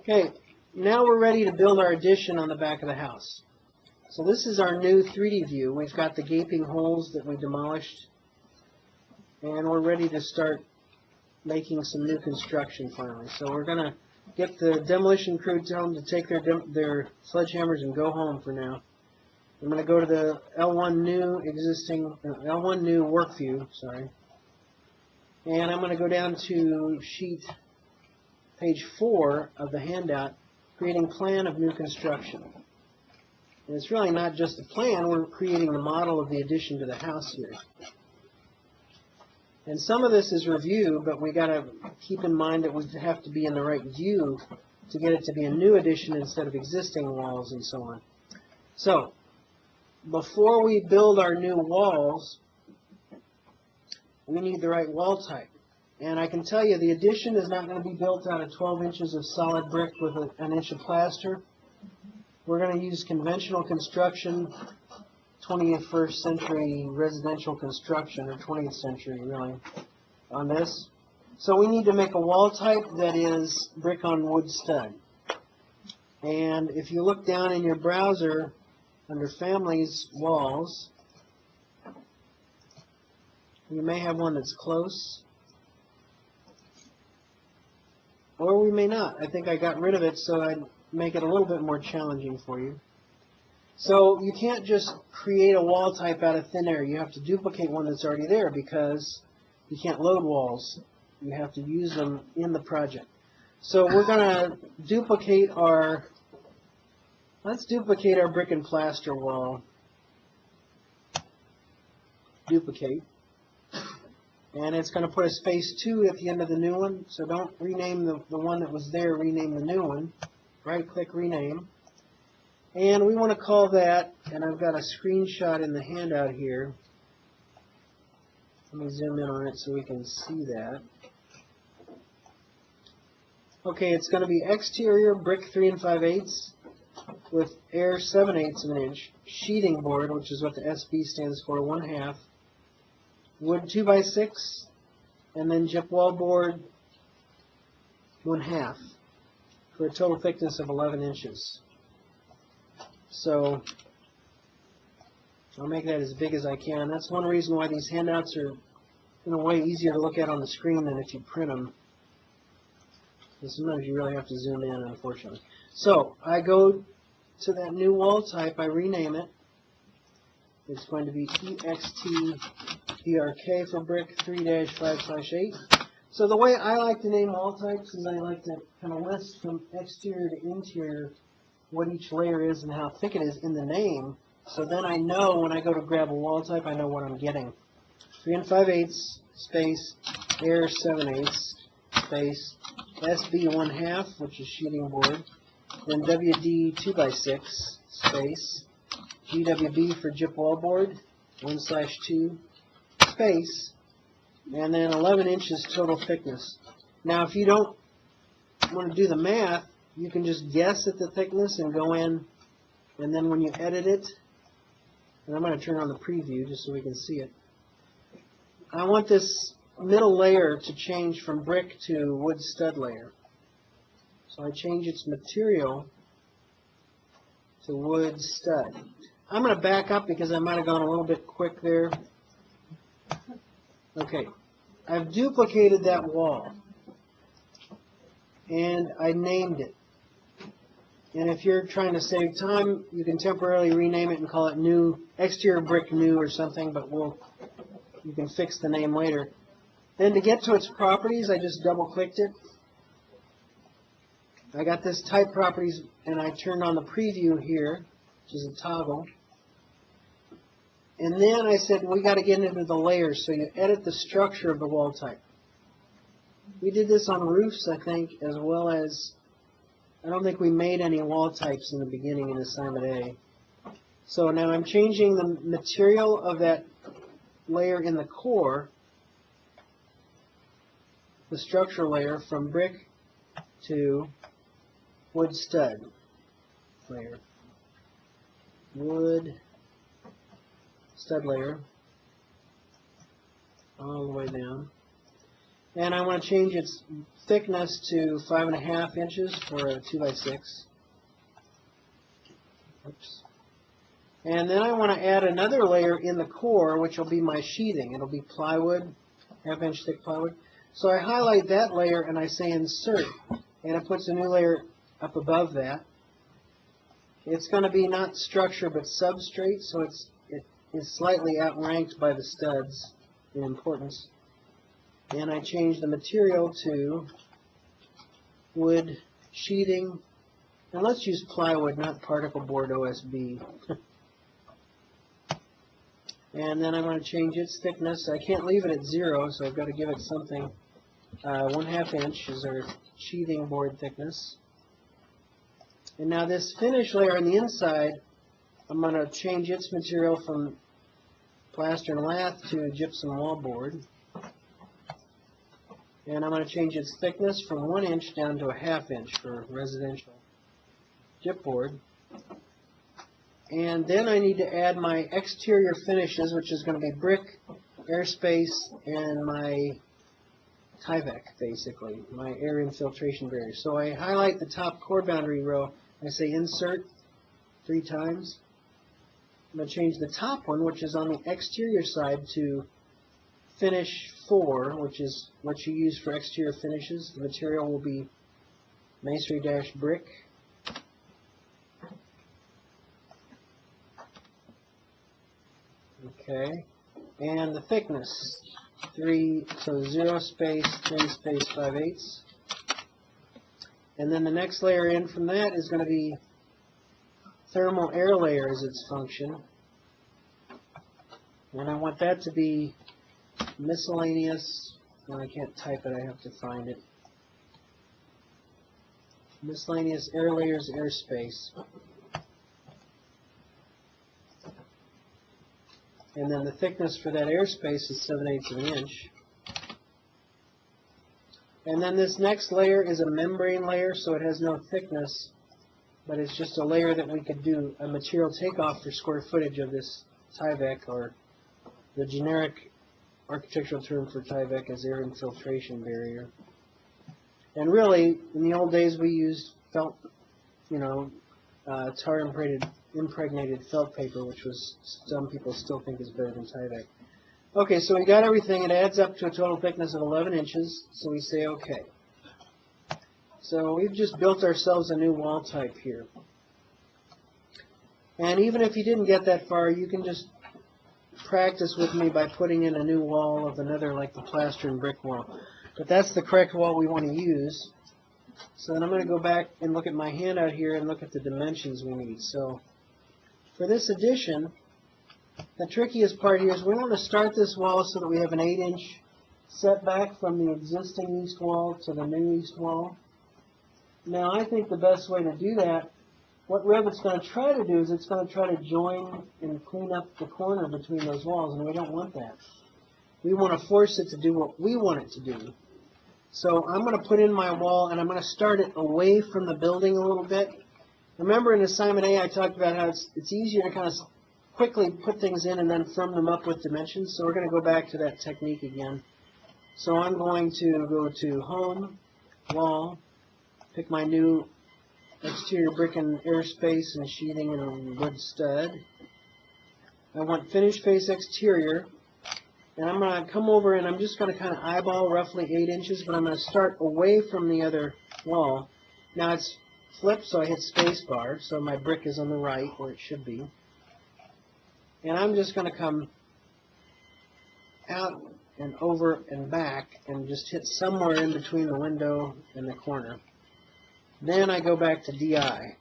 Okay, now we're ready to build our addition on the back of the house. So this is our new 3D view. We've got the gaping holes that we demolished, and we're ready to start making some new construction finally. So we're going to get the demolition crew, tell them to take their sledgehammers and go home for now. I'm going to go to the L1 new work view, sorry. And I'm going to go down to page 4 of the handout, creating plan of new construction. And it's really not just a plan, we're creating the model of the addition to the house here. And some of this is review, but we got to keep in mind that we have to be in the right view to get it to be a new addition instead of existing walls and so on. So, before we build our new walls, we need the right wall type. And I can tell you the addition is not going to be built out of 12 inches of solid brick with an inch of plaster. We're going to use conventional construction, 21st century residential construction, or 20th century really, on this. So we need to make a wall type that is brick on wood stud. And if you look down in your browser under Families Walls, you may have one that's close, or we may not. I think I got rid of it so I'd make it a little bit more challenging for you. So you can't just create a wall type out of thin air. You have to duplicate one that's already there because you can't load walls. You have to use them in the project. So we're going to duplicate let's duplicate our brick and plaster wall. Duplicate. And it's going to put a space 2 at the end of the new one. So don't rename the one that was there, rename the new one. Right click, rename. And we want to call that, and I've got a screenshot in the handout here. Let me zoom in on it so we can see that. Okay, it's going to be exterior brick 3 5/8 with air 7/8 of an inch, sheeting board, which is what the SB stands for, 1/2, wood 2x6, and then gyp wall board 1/2 for a total thickness of 11 inches. So I'll make that as big as I can. That's one reason why these handouts are in a way easier to look at on the screen than if you print them. Because sometimes you really have to zoom in, unfortunately. So I go to that new wall type, I rename it. It's going to be EXTBRK for brick 3-5/8. So the way I like to name wall types is I like to kind of list from exterior to interior what each layer is and how thick it is in the name. So then I know when I go to grab a wall type, I know what I'm getting. 3 5/8 space, air 7/8 space, SB 1/2, which is sheeting board, then WD 2x6 space, GWB for gyp wall board, 1/2 space, and then 11 inches total thickness. Now if you don't want to do the math, you can just guess at the thickness and go in, and then when you edit it, and I'm going to turn on the preview just so we can see it. I want this middle layer to change from brick to wood stud layer. So I change its material to wood stud. I'm going to back up because I might have gone a little bit quick there. Okay, I've duplicated that wall, and I named it. And if you're trying to save time, you can temporarily rename it and call it new exterior brick new or something, but you can fix the name later. Then to get to its properties, I just double-clicked it. I got this type properties, and I turned on the preview here, which is a toggle. And then I said, we got to get into the layers, so you edit the structure of the wall type. We did this on roofs, I think, as well as, I don't think we made any wall types in the beginning in assignment A. So now I'm changing the material of that layer in the core, the structural layer, from brick to wood stud layer. Wood stud layer all the way down. And I want to change its thickness to 5.5 inches for a 2x6. Oops. And then I want to add another layer in the core, which will be my sheathing. It'll be plywood, 1/2 inch thick plywood. So I highlight that layer and I say insert, and it puts a new layer up above that. It's going to be not structure but substrate, so it is slightly outranked by the studs in importance. And I change the material to wood sheathing, and let's use plywood, not particle board OSB. And then I'm going to change its thickness. I can't leave it at 0, so I've got to give it something. 1/2 inch is our sheathing board thickness. And now this finish layer on the inside, I'm going to change its material from plaster and lath to gypsum wallboard. And I'm going to change its thickness from 1 inch down to 1/2 inch for residential gypboard. And then I need to add my exterior finishes, which is going to be brick, airspace, and my Tyvek, basically, my air infiltration barrier. So I highlight the top core boundary row. I say insert 3 times. I'm going to change the top one, which is on the exterior side, to finish 4, which is what you use for exterior finishes. The material will be masonry-brick. Okay, and the thickness, 3, so 0 space, 3 space, 5/8. And then the next layer in from that is going to be thermal air layer as its function. And I want that to be miscellaneous. No, I can't type it, I have to find it. Miscellaneous air layers, airspace. And then the thickness for that airspace is 7/8 of an inch. And then this next layer is a membrane layer, so it has no thickness, but it's just a layer that we could do a material takeoff for square footage of this Tyvek, or the generic architectural term for Tyvek is air infiltration barrier. And really, in the old days we used felt, tar impregnated felt paper, which was, some people still think is better than Tyvek. Okay, so we got everything. It adds up to a total thickness of 11 inches, so we say okay. So we've just built ourselves a new wall type here. And even if you didn't get that far, you can just practice with me by putting in a new wall of another, like the plaster and brick wall. But that's the correct wall we want to use. So then I'm going to go back and look at my handout here and look at the dimensions we need. So for this addition, the trickiest part here is we want to start this wall so that we have an 8-inch setback from the existing east wall to the new east wall. Now I think the best way to do that, what Revit's going to try to do is it's going to try to join and clean up the corner between those walls, and we don't want that. We want to force it to do what we want it to do. So I'm going to put in my wall, and I'm going to start it away from the building a little bit. Remember in assignment A I talked about how it's easier to kind of quickly put things in and then firm them up with dimensions. So we're going to go back to that technique again. So I'm going to go to Home, Wall, pick my new exterior brick and airspace and sheathing and wood stud. I want Finish Face Exterior. And I'm going to come over and I'm just going to kind of eyeball roughly 8 inches, but I'm going to start away from the other wall. Now it's flipped, so I hit space bar, so my brick is on the right where it should be. And I'm just going to come out and over and back and just hit somewhere in between the window and the corner. Then I go back to DI.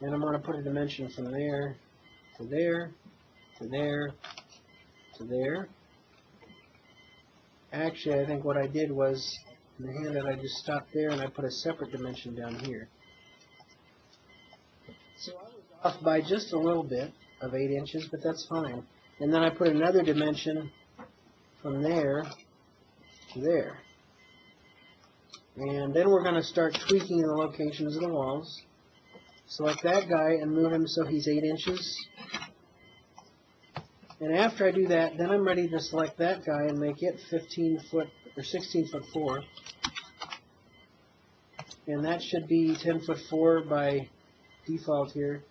And I'm going to put a dimension from there to there to there to there. Actually, I think what I did was, in the handout, I just stopped there and I put a separate dimension down here. So I was off by just a little bit of 8 inches, but that's fine. And then I put another dimension from there to there. And then we're going to start tweaking the locations of the walls. Select that guy and move him so he's 8 inches. And after I do that, then I'm ready to select that guy and make it 15 foot or 16 foot 4. And that should be 10 foot 4 by default here.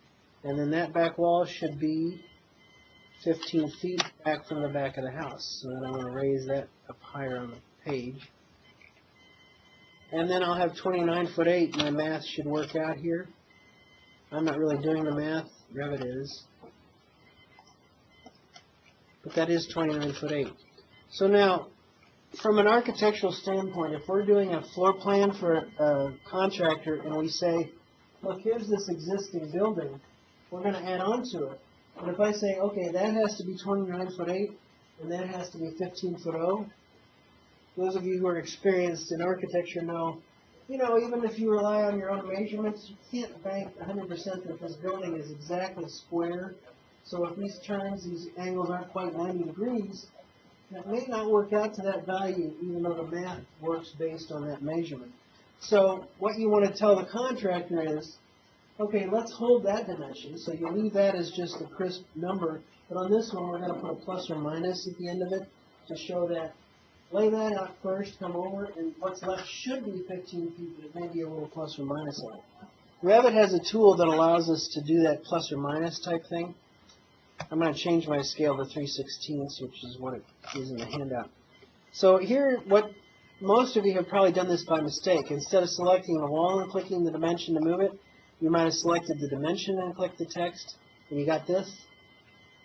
And then that back wall should be 15 feet back from the back of the house. So then I'm going to raise that up higher on the page. And then I'll have 29 foot 8. My math should work out here. I'm not really doing the math. Revit is. But that is 29 foot 8. So now, from an architectural standpoint, if we're doing a floor plan for a contractor and we say, look, here's this existing building, we're going to add on to it. But if I say, okay, that has to be 29 foot 8 and that has to be 15 foot 0, those of you who are experienced in architecture know, even if you rely on your own measurements, you can't bank 100% that this building is exactly square. So if these turns, these angles aren't quite 90 degrees, that may not work out to that value, even though the math works based on that measurement. So what you want to tell the contractor is, okay, let's hold that dimension. So you leave that as just a crisp number. But on this one, we're going to put a plus or minus at the end of it to show that. Lay that out first, come over, and what's left should be 15 feet, but it may be a little plus or minus on it. Revit has a tool that allows us to do that plus or minus type thing. I'm going to change my scale to 3/16, which is what it is in the handout. So here, what most of you have probably done this by mistake. Instead of selecting the wall and clicking the dimension to move it, you might have selected the dimension and clicked the text, and you got this.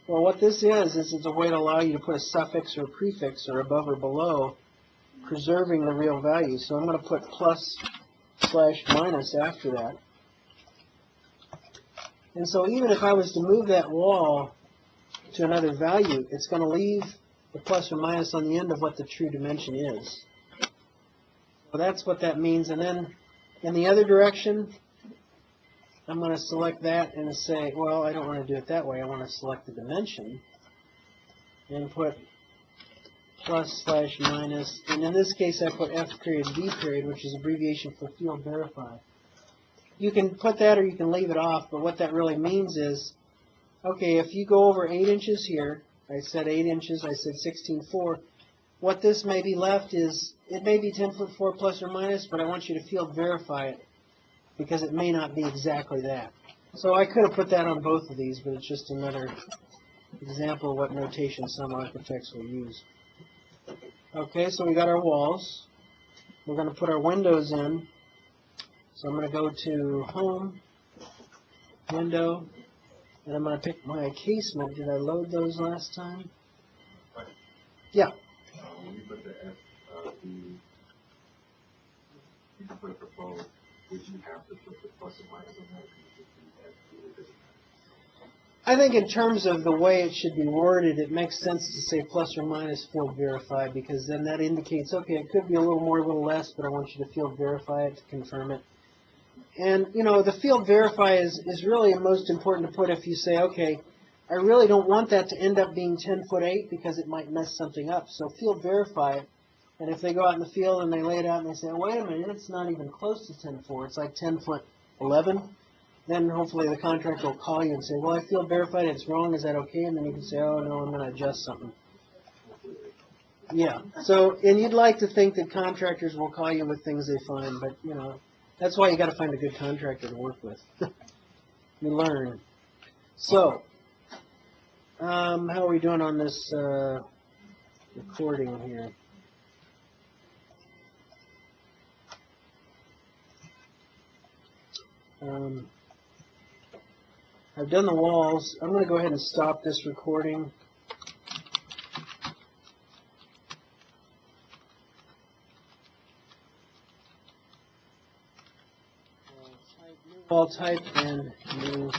Well, what this is it's a way to allow you to put a suffix or a prefix or above or below, preserving the real value. So I'm going to put plus/minus after that. And so even if I was to move that wall to another value, it's going to leave the plus or minus on the end of what the true dimension is. So that's what that means. And then in the other direction, I'm going to select that and say, well, I don't want to do it that way. I want to select the dimension and put plus/minus. And in this case, I put F period V period, which is abbreviation for field verify. You can put that or you can leave it off, but what that really means is, okay, if you go over 8 inches here, I said 8 inches, I said 16.4, what this may be left is, it may be 10 foot 4 plus or minus, but I want you to field verify it, because it may not be exactly that. So I could have put that on both of these, but it's just another example of what notation some architects will use. Okay, so we got our walls. We're going to put our windows in. So I'm going to go to Home, Window, and I'm going to pick my casement. Did I load those last time? Yeah. When you put the FD, you can put the proposed. Would you have to put the plus or minus on that? I think in terms of the way it should be worded, it makes sense to say plus or minus field verify, because then that indicates, okay, it could be a little more, a little less, but I want you to field verify it to confirm it. And, the field verify is really most important to put if you say, okay, I really don't want that to end up being 10 foot 8 because it might mess something up. So field verify it. And if they go out in the field and they lay it out and they say, oh, wait a minute, it's not even close to 10.4, it's like 10 foot 11, then hopefully the contractor will call you and say, well, I field verified it's wrong, is that okay? And then you can say, oh, no, I'm going to adjust something. Yeah, so, and you'd like to think that contractors will call you with things they find, but, that's why you got to find a good contractor to work with. You learn. So, how are we doing on this recording here? I've done the walls. I'm going to go ahead and stop this recording. Wall type and new